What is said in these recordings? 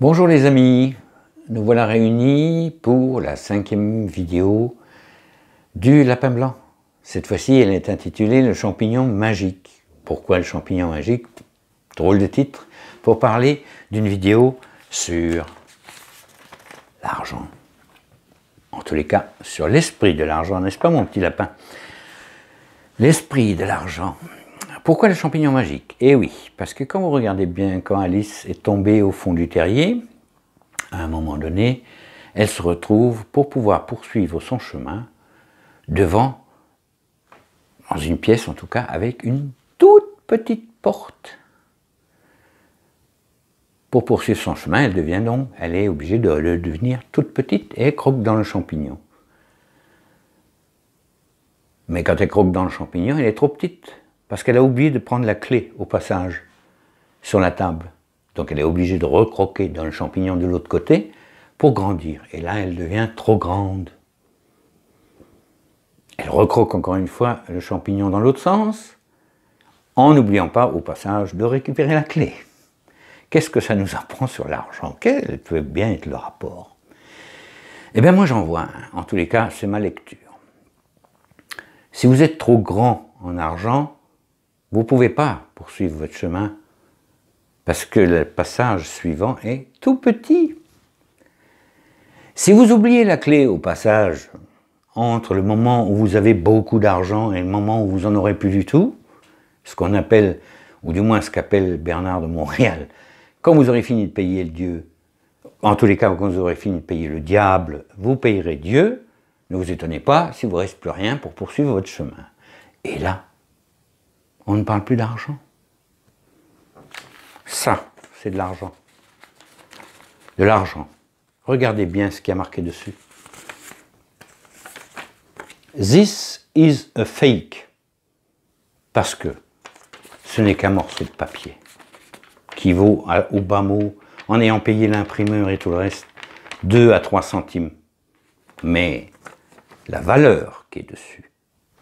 Bonjour les amis, nous voilà réunis pour la 5e vidéo du lapin blanc. Cette fois-ci, elle est intitulée le champignon magique. Pourquoi le champignon magique? Drôle de titre, pour parler d'une vidéo sur l'argent. En tous les cas, sur l'esprit de l'argent, n'est-ce pas mon petit lapin? L'esprit de l'argent. Pourquoi le champignon magique? Eh oui, parce que quand vous regardez bien, quand Alice est tombée au fond du terrier, à un moment donné, elle se retrouve pour pouvoir poursuivre son chemin devant, dans une pièce en tout cas, avec une toute petite porte. Pour poursuivre son chemin, elle est obligée de devenir toute petite et elle croque dans le champignon. Mais quand elle croque dans le champignon, elle est trop petite, parce qu'elle a oublié de prendre la clé au passage sur la table. Donc elle est obligée de recroquer dans le champignon de l'autre côté pour grandir. Et là, elle devient trop grande. Elle recroque encore une fois le champignon dans l'autre sens, en n'oubliant pas au passage de récupérer la clé. Qu'est-ce que ça nous apprend sur l'argent? Quel peut bien être le rapport? Eh bien moi j'en vois un. En tous les cas, c'est ma lecture. Si vous êtes trop grand en argent, vous ne pouvez pas poursuivre votre chemin parce que le passage suivant est tout petit. Si vous oubliez la clé au passage, entre le moment où vous avez beaucoup d'argent et le moment où vous n'en aurez plus du tout, ce qu'on appelle, ou du moins ce qu'appelle Bernard de Montréal, quand vous aurez fini de payer le Dieu, en tous les cas quand vous aurez fini de payer le diable, vous payerez Dieu, ne vous étonnez pas s'il ne vous reste plus rien pour poursuivre votre chemin. Et là, on ne parle plus d'argent. Ça, c'est de l'argent. De l'argent. Regardez bien ce qui a marqué dessus. This is a fake. Parce que ce n'est qu'un morceau de papier qui vaut, au bas mot, en ayant payé l'imprimeur et tout le reste, 2 à 3 centimes. Mais la valeur qui est dessus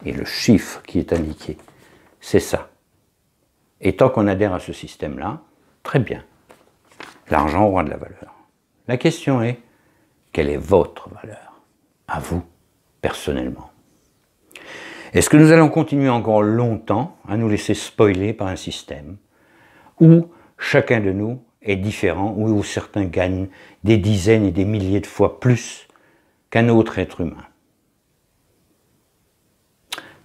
et le chiffre qui est indiqué, c'est ça. Et tant qu'on adhère à ce système-là, très bien, l'argent aura de la valeur. La question est, quelle est votre valeur, à vous, personnellement? Est-ce que nous allons continuer encore longtemps à nous laisser spoiler par un système où chacun de nous est différent, où certains gagnent des dizaines et des milliers de fois plus qu'un autre être humain?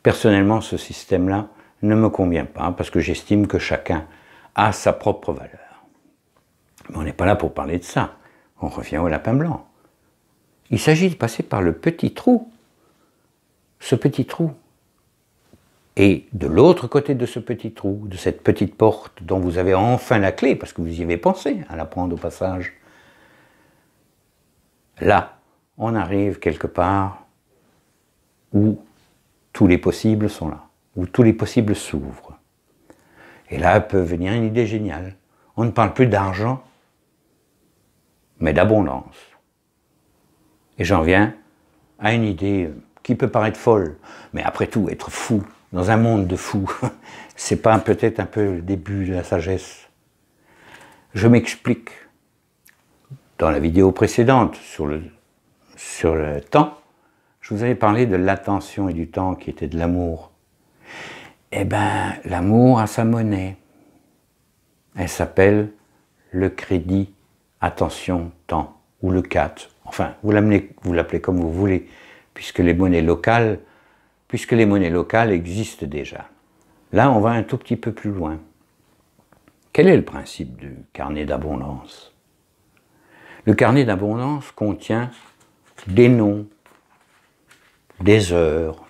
Personnellement, ce système-là ne me convient pas parce que j'estime que chacun a sa propre valeur. Mais on n'est pas là pour parler de ça. On revient au lapin blanc. Il s'agit de passer par le petit trou. Ce petit trou. Et de l'autre côté de ce petit trou, de cette petite porte dont vous avez enfin la clé, parce que vous y avez pensé à la prendre au passage, là, on arrive quelque part où tous les possibles sont là, où tous les possibles s'ouvrent. Et là peut venir une idée géniale. On ne parle plus d'argent, mais d'abondance. Et j'en viens à une idée qui peut paraître folle, mais après tout, être fou, dans un monde de fous, c'est pas peut-être un peu le début de la sagesse? Je m'explique. Dans la vidéo précédente sur le temps, je vous avais parlé de l'attention et du temps qui était de l'amour. Eh bien, l'amour a sa monnaie. Elle s'appelle le crédit attention temps, ou le CAT. Enfin, vous l'appelez comme vous voulez, puisque les monnaies locales existent déjà. Là, on va un tout petit peu plus loin. Quel est le principe du carnet d'abondance? Le carnet d'abondance contient des noms, des heures,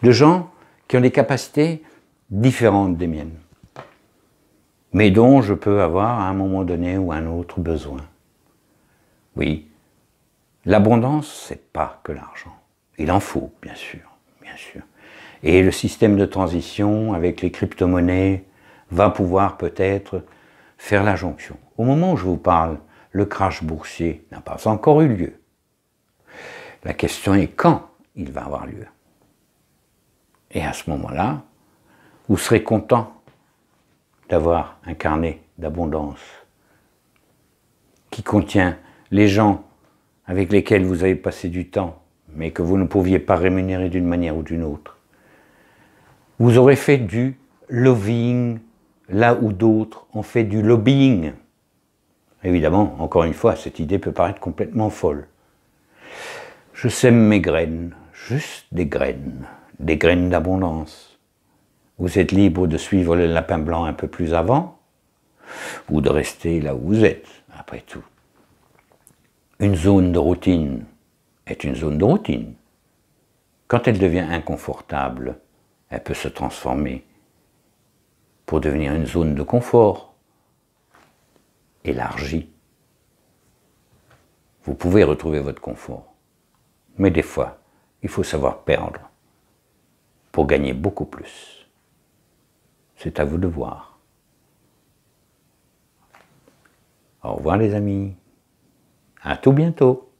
de gens qui ont des capacités différentes des miennes, mais dont je peux avoir à un moment donné ou un autre besoin. Oui, l'abondance, c'est pas que l'argent. Il en faut, bien sûr. Et le système de transition avec les crypto-monnaies va pouvoir peut-être faire la jonction. Au moment où je vous parle, le crash boursier n'a pas encore eu lieu. La question est quand il va avoir lieu. Et à ce moment-là, vous serez content d'avoir un carnet d'abondance. qui contient les gens avec lesquels vous avez passé du temps, mais que vous ne pouviez pas rémunérer d'une manière ou d'une autre. Vous aurez fait du lobbying là où d'autres ont fait du lobbying. Évidemment, encore une fois, cette idée peut paraître complètement folle. Je sème mes graines, juste des graines d'abondance. Vous êtes libre de suivre le lapin blanc un peu plus avant, ou de rester là où vous êtes, après tout. Une zone de routine est une zone de routine. Quand elle devient inconfortable, elle peut se transformer pour devenir une zone de confort, élargie. Vous pouvez retrouver votre confort, mais des fois, il faut savoir perdre pour gagner beaucoup plus. C'est à vous de voir. Au revoir les amis, à tout bientôt.